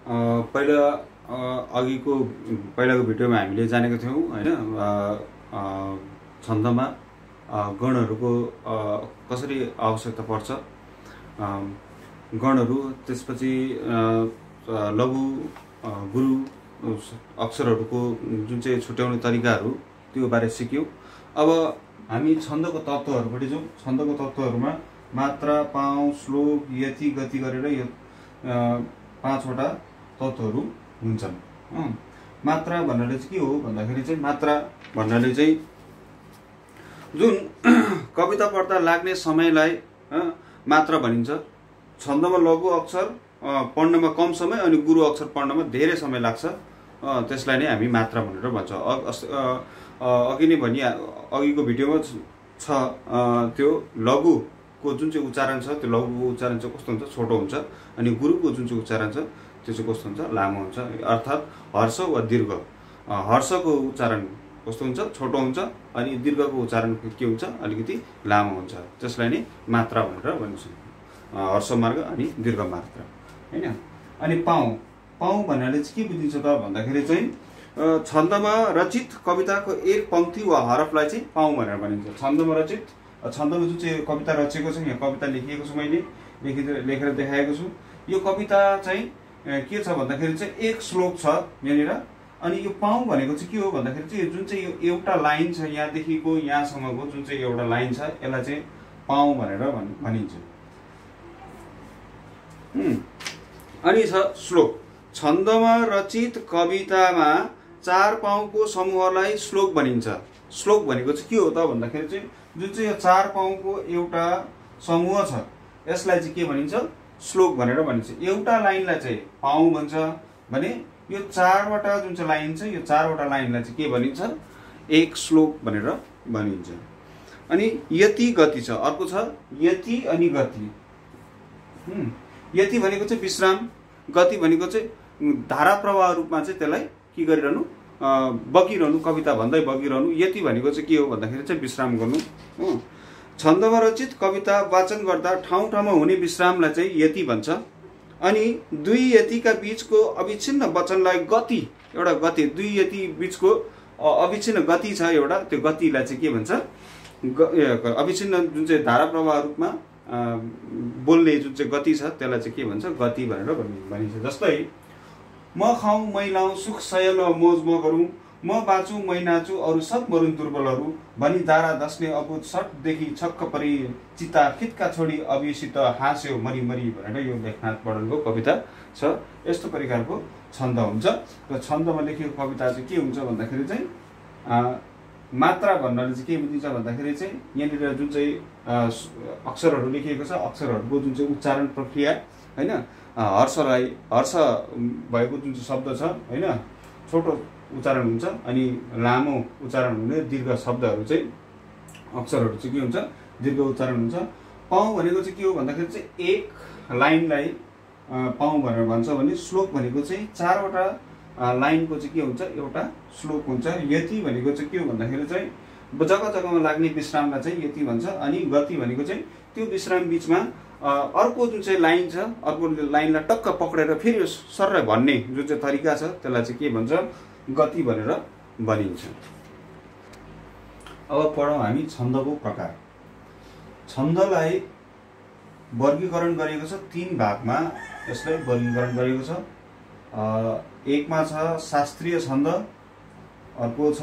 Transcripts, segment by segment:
पहिला पहिलाको भिडियोमा हामीले जानेको थियौँ हैन छन्दमा गणहरूको कसरी आवश्यकता पर्छ, गणहरू, त्यसपछि लघु गुरु अक्षरहरूको जुन चाहिँ छुट्याउने तरिकाहरू त्यो बारे सिक्यौँ। अब हामी छन्दको तत्त्वहरूपट्टि जाउँ। छन्दको तत्त्वहरूमा मात्रा, पाउँ, श्लोक, यति, गति गरेर यो 5वटा तत्त्वहरू हुन्छन्। मात्रा भन्नाले चाहिँ के हो भन्दाखेरि चाहिँ मात्रा भन्नाले चाहिँ जुन कविता पढ्दा लाग्ने समयलाई मात्रा भनिन्छ। छन्दमा लघु अक्षर पढ्नमा कम समय अनि गुरु अक्षर पढ्नमा धेरै समय लाग्छ, त्यसलाई नै हामी मात्रा भनेर भन्छौँ। अघि नै अघिको भिडियोमा छ त्यो लघुको जुन चाहिँ उच्चारण छ त्यो लघुको उच्चारण चाहिँ कस्तो हुन्छ, छोटो हुन्छ, अनि गुरुको जुन चाहिँ उच्चारण छ त्यो चाहिँ कस्तो हुन्छ, लामो हुन्छ। अर्थात् हर्ष वा दीर्घ, हर्षको उच्चारण कस्तो हुन्छ, छोटो हुन्छ, अनि दीर्घको उच्चारण के हुन्छ, अलिकति लामो हुन्छ। त्यसलाई नै मात्रा भनेर भनिन्छ, हर्ष मार्ग अनि दीर्घ मात्रा हैन। अनि पाउँ भन्नाले चाहिँ के बुझिन्छ त भन्दाखेरि चाहिँ छन्दमा रचित कविताको एक पंक्ति वा हरफलाई चाहिँ पाउँ भनेर भनिन्छ। छन्दमा रचित, छन्दमा जुन चाहिँ कविता रचेको छ, यहाँ कविता लेखिएको छु, मैले लेखेर देखाएको छु। यो कविता चाहिँ के छ भन्दाखेरि चाहिँ एक श्लोक छ यहाँनिर। अनि यो पाउँ भनेको चाहिँ के हो भन्दाखेरि चाहिँ जुन चाहिँ यो एउटा लाइन छ, यहाँदेखिको यहाँसम्मको जुन चाहिँ एउटा लाइन छ, यसलाई चाहिँ पाउँ भनेर भनिन्छ। अनि छ श्लोक। छन्दमा रचित कवितामा 4 पाउको समूहलाई श्लोक भनिन्छ। श्लोक भनेको चाहिँ के हो त भन्दाखेरि चाहिँ जुन चाहिँ यो 4 पाउको एउटा समूह छ, यसलाई चाहिँ के भनिन्छ, श्लोक भनेर भनिन्छ। एउटा लाइनलाई चाहिँ पाउँ भन्छ भने यो 4वटा जुन चाहिँ लाइन छ, यो 4वटा लाइनलाई चाहिँ के भनिन्छ, एक श्लोक भनेर भनिन्छ। अनि यति, गति छ, अर्को छ यति अनि गति। यति भनेको चाहिँ विश्राम, गति भनेको चाहिँ धारा प्रवाह रूपमा चाहिँ त्यसलाई के गरिरहनु, बगिरहनु, कविता भन्दै बगिरहनु। यति भनेको चाहिँ के हो भन्दाखेरि चाहिँ विश्राम गर्नु। छन्दमा रचित कविता वाचन गर्दा ठाउँ ठाउँमा हुने विश्रामलाई चाहिँ यति भन्छ। अनि दुई यतिका बीचको अविच्छिन्न वचनलाई गति, एउटा गति, दुई यति बीचको अविच्छिन्न गति छ एउटा, त्यो गतिलाई चाहिँ के भन्छ, अविच्छिन्न जुन चाहिँ धारा प्रवाह रूपमा बोल्ने जुन चाहिँ गति छ त्यसलाई चाहिँ के भन्छ, गति भनेर भनिन्छ। जस्तै म खाऊँ मै लाऊँ सुख सयल मोज म गरौँ, म बाँचु मै नाचु अरू सब मरुन् दुर्बलहरू भनी दारा दस्ने अबुध सटदेखि छक्क परी चिता खित्का छोडी अभिसित हाँस्यो मरी मरी भनेर यो लेखनाथ पौड्यालको कविता छ। यस्तो प्रकारको छन्द हुन्छ। र छन्दमा लेखेको कविता चाहिँ के हुन्छ भन्दाखेरि चाहिँ मात्रा भन्नाले चाहिँ के बुझिन्छ भन्दाखेरि चाहिँ यहाँनिर जुन चाहिँ अक्षरहरू लेखिएको छ, अक्षरहरूको जुन चाहिँ उच्चारण प्रक्रिया हैन, हर्षलाई हर्ष भएको जुन चाहिँ शब्द छ हैन, छोटो उच्चारण हुन्छ, अनि लामो उच्चारण हुने दीर्घ शब्दहरू चाहिँ अक्षरहरू चाहिँ के हुन्छ, दीर्घ उच्चारण हुन्छ। पाउँ भनेको चाहिँ के हो भन्दाखेरि चाहिँ एक लाइनलाई पाउँ भनेर भन्छ भने श्लोक भनेको चाहिँ 4वटा लाइनको चाहिँ के हुन्छ, एउटा श्लोक हुन्छ। यति भनेको चाहिँ के हो भन्दाखेरि चाहिँ जग्गा जग्गामा लाग्ने विश्रामलाई चाहिँ यति भन्छ। अनि गति भनेको चाहिँ त्यो विश्राम बीचमा अर्को जुन चाहिँ लाइन छ, अर्को लाइनलाई टक्क पक्रेर फेरि सर्रै भन्ने जुन चाहिँ तरिका छ त्यसलाई चाहिँ के भन्छ, गति भनेर भनिन्छ। अब पढौँ हामी छन्दको प्रकार। छन्दलाई वर्गीकरण गरिएको छ 3 भागमा, यसलाई वर्गीकरण गरिएको छ। एकमा छ शास्त्रीय छन्द, अर्को छ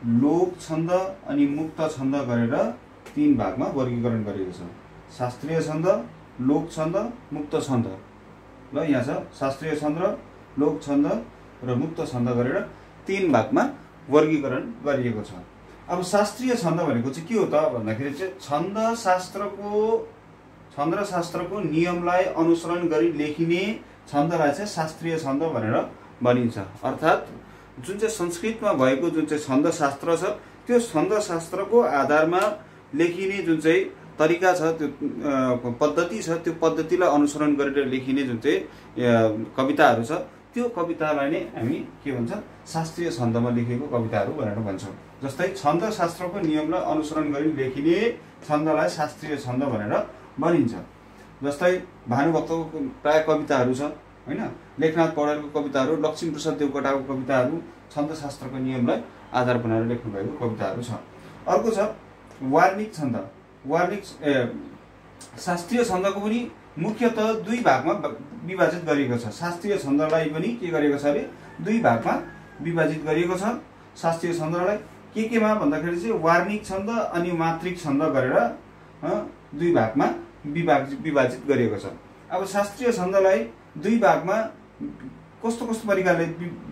लोक छन्द अनि मुक्त छन्द गरेर 3 भागमा वर्गीकरण गरिएको छ। शास्त्रीय छन्द, लोक छन्द, मुक्त छन्द। ल यहाँ छ शास्त्रीय छन्द, लोक छन्द र मुक्त छन्द गरेर 3 भागमा वर्गीकरण गरिएको छ। अब शास्त्रीय छन्द भनेको चाहिँ के हो त भन्दाखेरि चाहिँ छन्द र शास्त्रको नियमलाई अनुसरण गरी लेखिने छन्दलाई चाहिँ शास्त्रीय छन्द भनेर भनिन्छ। अर्थात् जुन चाहिँ संस्कृतमा भएको जुन चाहिँ छन्द शास्त्र छ, त्यो छन्द शास्त्रको आधारमा लेखिने जुन चाहिँ तरिका छ, त्यो पद्धति छ, त्यो पद्धतिलाई अनुसरण गरेर लेखिने जुन चाहिँ कविताहरू छ, त्यो कवितालाई नै हामी के भन्छ, शास्त्रीय छन्दमा लेखेको कविताहरू भनेर भन्छौँ। जस्तै छन्द शास्त्रको नियमलाई अनुसरण गरी लेखिने छन्दलाई शास्त्रीय छन्द भनेर भनिन्छ। जस्तै भानुभक्तको प्राय कविताहरू छ हैन, लेखनाथ पौड्यालको कविताहरू, लक्ष्मीप्रसाद देवकोटाको कविताहरू छन्दशास्त्रको नियमलाई आधार बनाएर लेख्नुभएको कविताहरू छ। अर्को छ वार्णिक छन्द। वार्णिक शास्त्रीय छन्दको पनि मुख्यतः दुई भागमा विभाजित गरिएको छ। शास्त्रीय छन्दलाई पनि के गरेको छ अरे दुई भागमा विभाजित गरिएको छ। शास्त्रीय छन्दलाई केमा भन्दाखेरि चाहिँ वार्णिक छन्द अनि मात्रिक छन्द गरेर दुई भागमा विभाजित गरिएको छ। अब शास्त्रीय छन्दलाई दुई भागमा कस्तो कस्तो प्रकारले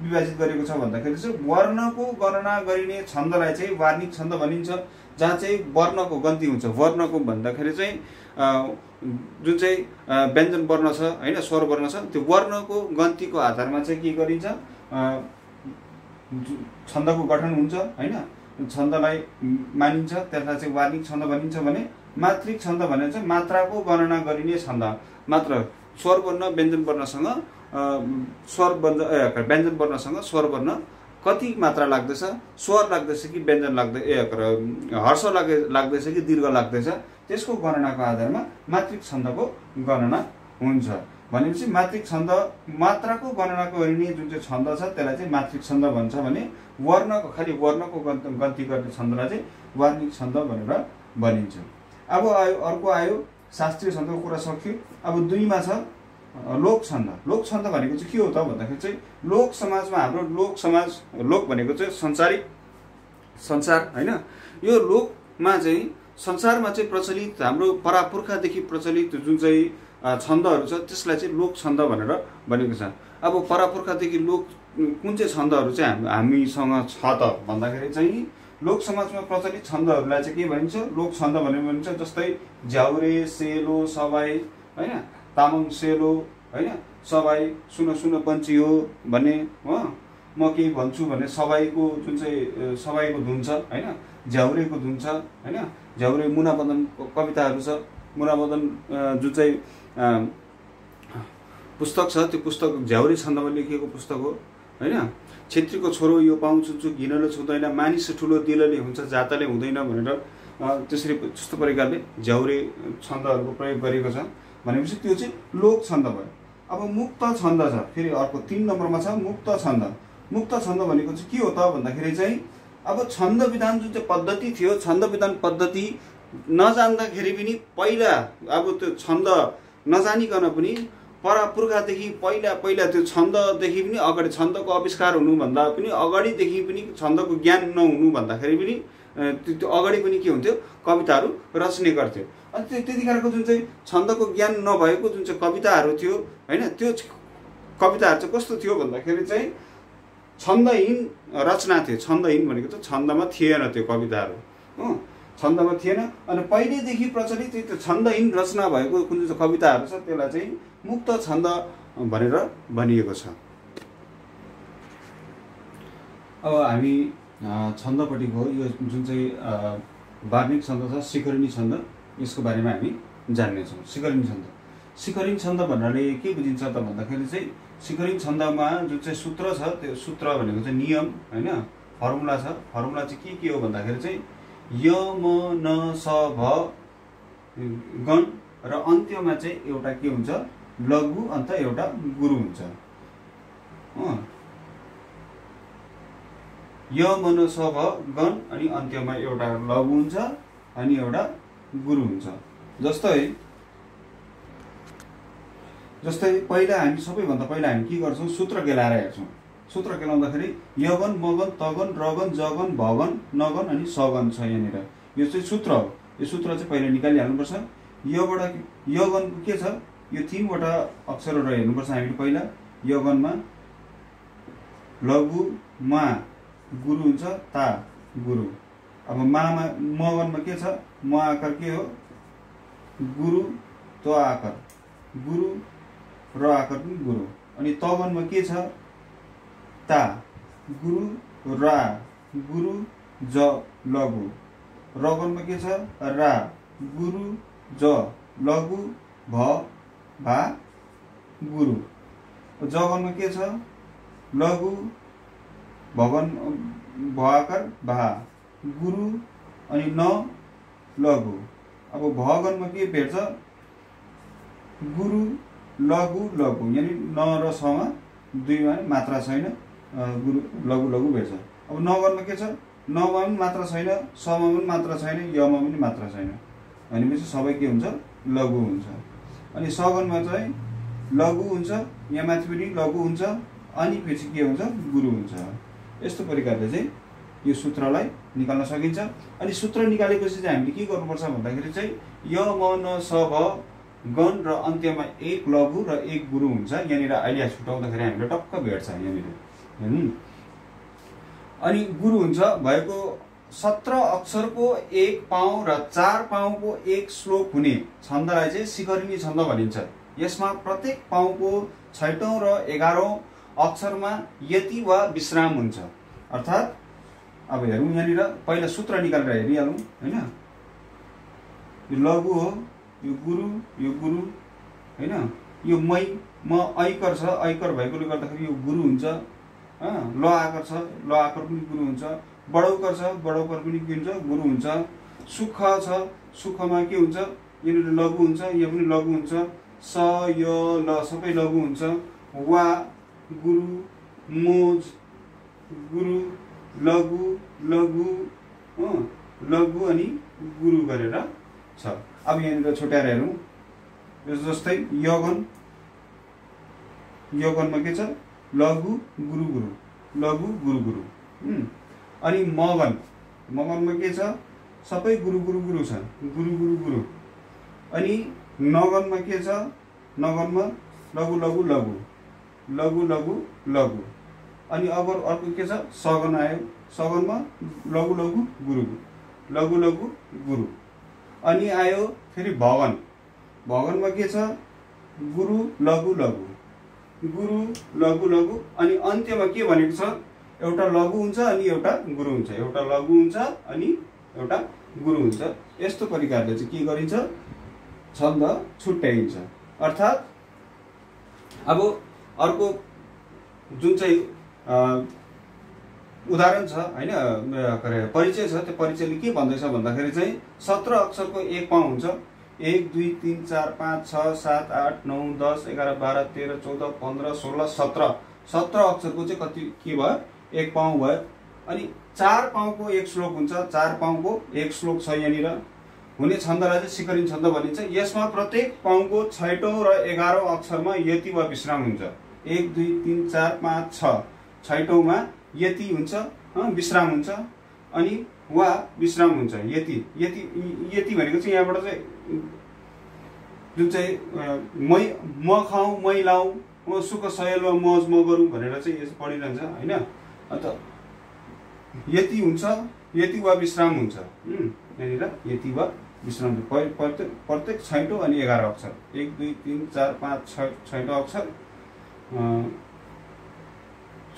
विभाजित गरेको छ भन्दाखेरि चाहिँ वर्णको गणना गरिने छन्दलाई चाहिँ वार्णिक छन्द भनिन्छ, जहाँ चाहिँ वर्णको गन्ती हुन्छ। वर्णको भन्दाखेरि चाहिँ जुन चाहिँ व्यञ्जन वर्ण छ हैन, स्वर वर्ण छ, त्यो वर्णको गन्तीको आधारमा चाहिँ के गरिन्छ, छन्दको गठन हुन्छ हैन, छन्दलाई मानिन्छ, त्यसलाई चाहिँ वार्णिक छन्द भनिन्छ। भने मात्रिक छन्द भने चाहिँ मात्राको गणना गरिने छन्द। मात्र स्वर वर्ण व्यञ्जन वर्णसँग व्यञ्जन वर्णसँग स्वर वर्ण कति मात्रा लाग्दैछ, स्वर लाग्दैछ कि व्यञ्जन हर्ष लाग्दैछ कि दीर्घ लाग्दैछ, त्यसको गणनाको आधारमा मात्रिक छन्दको गणना हुन्छ। भनेपछि मात्रिक छन्द मात्राको गणनाको गरिने जुन चाहिँ छन्द छ त्यसलाई चाहिँ मात्रिक छन्द भन्छ। भने वर्णको खालि वर्णको गन्ती गर्ने छन्दलाई चाहिँ वार्णिक छन्द भनेर भनिन्छ। अब अर्को आयो शास्त्रीय छन्दको कुरा सक्यो। अब दुईमा छ लोक छन्द। लोक छन्द भनेको चाहिँ के हो त भन्दाखेरि चाहिँ लोक समाजमा हाम्रो लोक समाज, लोक भनेको चाहिँ संसार हैन, यो लोकमा चाहिँ संसारमा चाहिँ प्रचलित हाम्रो परापुर्खादेखि प्रचलित जुन चाहिँ छन्दहरू छ त्यसलाई चाहिँ लोक छन्द भनेर भनेको छ। अब परापुर्खादेखि लोक कुन चाहिँ छन्दहरू चाहिँ हामीसँग छ त भन्दाखेरि चाहिँ लोक समाजमा प्रचलित छन्दहरूलाई चाहिँ के भनिन्छ, लोक छन्द भनेर भनिन्छ। जस्तै झ्याउरे, सेलो, सबाई हैन, तामाङ सेलो हैन, सबाई सुन सुन पञ्ची हो भने म केही भन्छु भने सबाईको जुन चाहिँ सबाईको धुन छ हैन, झ्याउरेको धुन छ हैन, झ्याउरे मुनामदनको कविताहरू छ। मुनामदन जुन चाहिँ पुस्तक छ त्यो पुस्तक झ्याउरे छन्दमा लेखिएको पुस्तक हो हैन। छेत्रीको छोरो यो पाउँ छुन्छु घिनले छुँदैन, मानिस ठुलो दिलले हुन्छ जातले हुँदैन भनेर त्यसरी त्यस्तो प्रकारले झ्याउरे छन्दहरूको प्रयोग गरेको छ। भनेपछि त्यो चाहिँ लोक छन्द भयो। अब मुक्त छन्द छ, फेरि अर्को 3 नम्बरमा छ मुक्त छन्द। मुक्त छन्द भनेको चाहिँ के हो त भन्दाखेरि चाहिँ अब छन्द विधान जुन चाहिँ पद्धति थियो, छन्द विधान पद्धति नजान्दाखेरि पनि पहिला अब त्यो छन्द नजानिकन पनि परापुर्खादेखि पहिला त्यो छन्ददेखि पनि अगाडि, छन्दको आविष्कार हुनुभन्दा पनि अगाडिदेखि पनि छन्दको ज्ञान नहुनु भन्दाखेरि पनि त्यो अगाडि पनि के हुन्थ्यो, कविताहरू रच्ने गर्थ्यो। अनि त्यतिखेरको जुन चाहिँ छन्दको ज्ञान नभएको जुन चाहिँ कविताहरू थियो हैन, त्यो कविताहरू चाहिँ कस्तो थियो भन्दाखेरि चाहिँ छन्दहीन रचना थियो। छन्दहीन भनेको चाहिँ छन्दमा थिएन त्यो कविताहरू, छन्दमा थिएन। अनि पहिलेदेखि प्रचलित त्यो छन्दहीन रचना भएको कुन चाहिँ कविताहरू छ त्यसलाई चाहिँ मुक्त छन्द भनेर भनिएको छ। अब हामी छन्दपट्टि भयो। यो जुन चाहिँ वार्णिक छन्द छ, शिखरिणी छन्द, यसको बारेमा हामी जान्नेछौँ। शिखरिणी छन्द, शिखरिणी छन्द भन्नाले के बुझिन्छ त भन्दाखेरि चाहिँ शिखरिणी छन्दमा जुन चाहिँ सूत्र छ त्यो सूत्र भनेको चाहिँ नियम हैन, फर्मुला छ। फर्मुला चाहिँ के हो भन्दाखेरि चाहिँ य म न स भ गण र अन्त्यमा चाहिँ एउटा के हुन्छ, लघु अन्त एउटा गुरु हुन्छ। य म न स भ गण अनि अन्त्यमा एउटा लघु हुन्छ अनि एउटा गुरु हुन्छ। जस्तै पहिला हामी सबैभन्दा पहिला हामी के गर्छौँ, सूत्र केलाएर हेर्छौँ। सूत्र केलाउँदाखेरि यगन, मगन, तगन, रगन, जगन, भगन, नगन अनि सगन छ यहाँनिर। यो चाहिँ सूत्र हो। यो सूत्र चाहिँ पहिला निकालिहाल्नुपर्छ। यबाट यगनको के छ, यो 3वटा अक्षरहरू हेर्नुपर्छ हामीले। पहिला यगनमा लघु मा गुरु हुन्छ, ता गुरु। अब मामा मगनमा के छ, म आकार के हो, गुरु, त आकार गुरु, र आकार पनि गुरु। अनि तगनमा के छ, ता गुरु, रा गुरु, ज लघु। रगनमा के छ, रा गुरु, ज लघु, भ भा गुरु। जगनमा के छ, लघु, भगन भ आकार भा गुरु अनि न लघु। अब भगनमा के भेट्छ, गुरु लघु लघु यानि न र समा दुईमा मात्रा छैन, गुरु लघु लघु भेट्छ। अब नगनमा के छ, नमा पनि मात्रा छैन, समा पनि मात्रा छैन, यमा पनि मात्रा छैन भनेपछि सबै के हुन्छ, लघु हुन्छ। अनि सगनमा चाहिँ लघु हुन्छ, यहाँ माथि पनि लघु हुन्छ, अनि पछि के हुन्छ, गुरु हुन्छ। यस्तो प्रकारले चाहिँ यो सूत्रलाई निकाल्न सकिन्छ। अनि सूत्र निकालेपछि चाहिँ हामीले के गर्नुपर्छ भन्दाखेरि चाहिँ य म न स भ गण र अन्त्यमा एक लघु र एक गुरु हुन्छ। यहाँनिर अहिले छुटाउँदाखेरि हामीले टक्क भेट्छ यहाँनिर। अनि गुरु हुन्छ भएको 17 अक्षरको एक पाउ र 4 पाउको एक श्लोक हुने छन्दलाई चाहिँ शिखरिणी छन्द भनिन्छ। यसमा प्रत्येक पाउको 6औं र 11औं अक्षरमा यति वा विश्राम हुन्छ। अर्थात् अब हेरौँ, यहाँनिर पहिला सूत्र निकालेर हेरिहालौँ हैन। यो लघु हो, यो गुरु हैन। यो मै म ऐकर छ, ऐकर भएकोले गर्दाखेरि यो गुरु हुन्छ। ल आकर छ, ल आकर पनि गुरु हुन्छ। बडौकर छ, बडौकर पनि के हुन्छ, गुरु हुन्छ। सुख छ, सुखमा के हुन्छ, यहाँनिर लघु हुन्छ, यहाँ पनि लघु हुन्छ। स य ल सबै लघु हुन्छ। वा गुरु, मोज गुरु, लघु लघु लघु अनि गुरु गरेर छ। अब यहाँनिर छुट्याएर हेरौँ, जस्तै यगन, यगनमा के छ, लघु गुरु गुरु, लघु गुरु गुरु। अनि मगन, मगनमा के छ, सबै गुरु गुरु गुरु छ, गुरु गुरु गुरु। अनि नगनमा के छ, नगनमा लघु लघु लघु, लघु लघु लघु। अनि अब अर्को के छ, सगन आयो, सगनमा लघु लघु गुरु, लघु लघु गुरु। अनि आयो फेरि भगन, भगनमा के छ, गुरु लघु लघु, गुरु लघु लघु। अनि अन्त्यमा के भनेको छ, एउटा लघु हुन्छ अनि एउटा गुरु हुन्छ, एउटा लघु हुन्छ अनि एउटा गुरु हुन्छ। यस्तो प्रकारले चाहिँ के गरिन्छ, छन्द छुट्याइन्छ। अर्थात् अब अर्को जुन चाहिँ उदाहरण छ हैन, परिचय छ, त्यो परिचयले के भन्दैछ भन्दाखेरि चाहिँ 17 अक्षरको एक पाउ हुन्छ। 1 2 3 4 5 6 7 8 9 10 11 12 13 14 15 16 17 17 अक्षरको चाहिँ कति के भयो, एक पाउ भयो। अनि 4 पाउको एक श्लोक हुन्छ, 4 पाउको एक श्लोक छ यहाँनिर हुने छन्दलाई चाहिँ शिखरिणी छन्द भनिन्छ। यसमा प्रत्येक पाउको 6औं र 11औं अक्षरमा यति वा विश्राम हुन्छ। 1 2 3 4 5 6 6औंमा यति हुन्छ, विश्राम हुन्छ, अनि वा विश्राम हुन्छ। यति यति यति भनेको चाहिँ यहाँबाट चाहिँ जुन चाहिँ म खाऊ मै लाऊ, म सुख सयल वा मौज म गरौँ भनेर चाहिँ यसो पढिरहन्छ हैन। अन्त यति हुन्छ, यति वा विश्राम हुन्छ। यहाँनिर यति वा विश्राम प्रत्येक 6औं अनि 11 अक्षर, 1 2 3 4 5 6 6औं अक्षर,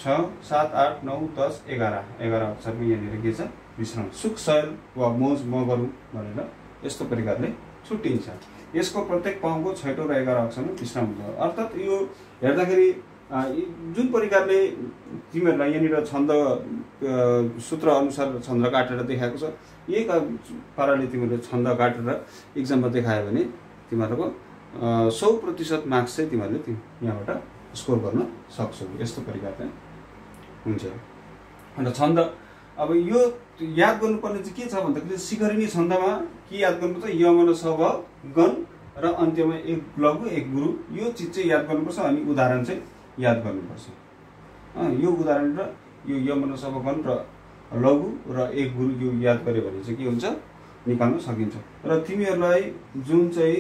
6 7 8 9 10 11 अक्षरमा यहाँनिर के छ, विश्राम। सुख सयल वा मौज म गरौँ भनेर यस्तो प्रकारले छुट्टिन्छ। यसको प्रत्येक पाउको 6औं र 11 अक्षरमा विश्राम हुन्छ। अर्थात् यो हेर्दाखेरि जुन प्रकारले तिमीहरूलाई यहाँनिर छन्द सूत्र अनुसार छन्द काटेर देखाएको छ, यही पाराले तिमीहरूले छन्द काटेर इक्जाममा देखायो भने तिमीहरूको 100% मार्क्स चाहिँ तिमीहरूले यहाँबाट स्कोर गर्न सक्छौ। यस्तो प्रकारले हुन्छ। अन्त छन्द अब यो याद गर्नुपर्ने चाहिँ के छ भन्दाखेरि शिखरिणी छन्दमा के याद गर्नुपर्छ, यमन स भ गण र अन्त्यमा एक लघु एक गुरु, यो चिज चाहिँ याद गर्नुपर्छ। अनि उदाहरण चाहिँ याद गर्नुपर्छ। यो उदाहरण र यो यमन स भ गण र लघु र एक गुरु यो याद गर्यो भने चाहिँ के हुन्छ, निकाल्न सकिन्छ। र तिमीहरूलाई जुन चाहिँ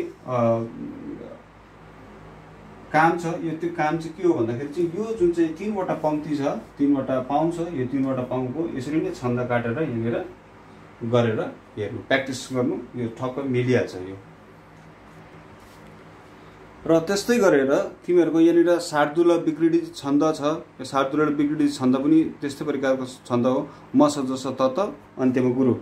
काम छ, यो त्यो काम चाहिँ के हो भन्दाखेरि चाहिँ यो जुन चाहिँ 3वटा पंक्ति छ, 3वटा पाउ छ, यो 3वटा पाउको यसरी नै छन्द काटेर यहाँनिर गरेर हेर्नु, प्र्याक्टिस गर्नु, यो ठक्क मिलिहाल्छ यो। र त्यस्तै गरेर तिमीहरूको यहाँनिर शार्दूल विकृति छन्द छ। यो शार्दूल विकृति छन्द पनि त्यस्तै प्रकारको छन्द हो। म स जस तत अन्त्यमा गुरु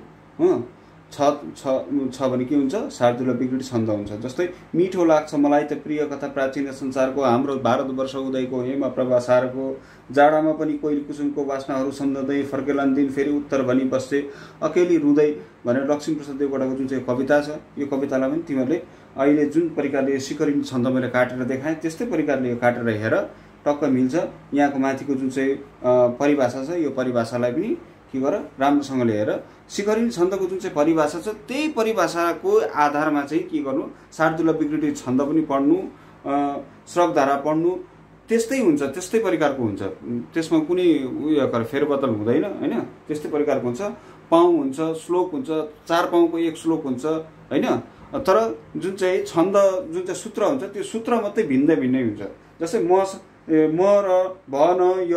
छ भने के हुन्छ, शार्दूल विकृति छन्द हुन्छ। जस्तै मिठो लाग्छ मलाई त प्रिय कथा प्राचीन संसारको, हाम्रो भारतवर्ष उदयको हेम प्रभासारको, जाडामा पनि कोइली कुसुमको वासनाहरू सम्झँदै फर्केलान् दिन फेरि उत्तर भनी बस्छे अकेली रुँदै भनेर लक्ष्मीप्रसाद देवकोटाको जुन चाहिँ कविता छ, यो कवितालाई पनि तिमीहरूले अहिले जुन प्रकारले शिखरिन छन्द मैले काटेर देखाएँ त्यस्तै प्रकारले यो काटेर हेर टक्क मिल्छ। यहाँको माथिको जुन चाहिँ परिभाषा छ यो परिभाषालाई पनि के गर राम्रोसँगले हेर। शिखरिन छन्दको जुन चाहिँ परिभाषा छ त्यही परिभाषाको आधारमा चाहिँ के गर्नु शार्दूल विकृति छन्द पनि पढ्नु, श्रगधारा पढ्नु, त्यस्तै हुन्छ, त्यस्तै प्रकारको हुन्छ। त्यसमा कुनै उयो फेरबदल हुँदैन हैन, त्यस्तै प्रकारको हुन्छ। पाउँ हुन्छ, श्लोक हुन्छ, 4 पाउको एक श्लोक हुन्छ हैन। तर जुन चाहिँ छन्द जुन चाहिँ सूत्र हुन्छ त्यो सूत्र मात्रै भिन्दै भिन्नै हुन्छ। जस्तै म र भ न य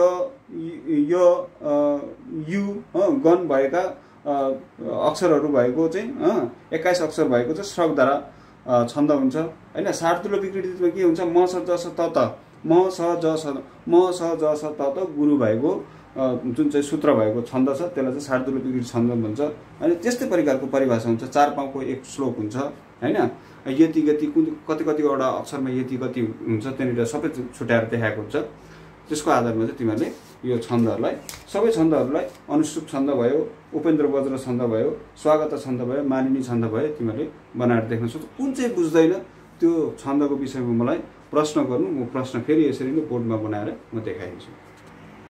यु गण भएका अक्षरहरू भएको चाहिँ 21 अक्षर भएको चाहिँ श्रगधारा छन्द हुन्छ हैन। शार्दूल विकृतिमा के हुन्छ म स ज स त त म स ज स त त गुरु भएको जुन चाहिँ सूत्र भएको छन्द छ त्यसलाई चाहिँ शार्दूल विकृति छन्द भन्छ। अनि त्यस्तै प्रकारको परिभाषा हुन्छ। 4 पाउको एक श्लोक हुन्छ हैन। यति गति कतिवटा अक्षरमा यति गति हुन्छ त्यहाँनिर सबै छुट्याएर देखाएको हुन्छ। त्यसको आधारमा चाहिँ तिमीहरूले यो छन्दहरूलाई सबै छन्दहरूलाई अनुष्टुप छन्द भयो, उपेन्द्र वज्र छन्द भयो, स्वागत छन्द भयो, मानिनी छन्द भयो तिमीहरूले बनाएर देख्न सक्छौ। कुन चाहिँ बुझ्दैन त्यो छन्दको विषयमा मलाई प्रश्न गर्नु, म प्रश्न फेरि यसरी नै बोर्डमा बनाएर म देखाइदिन्छु।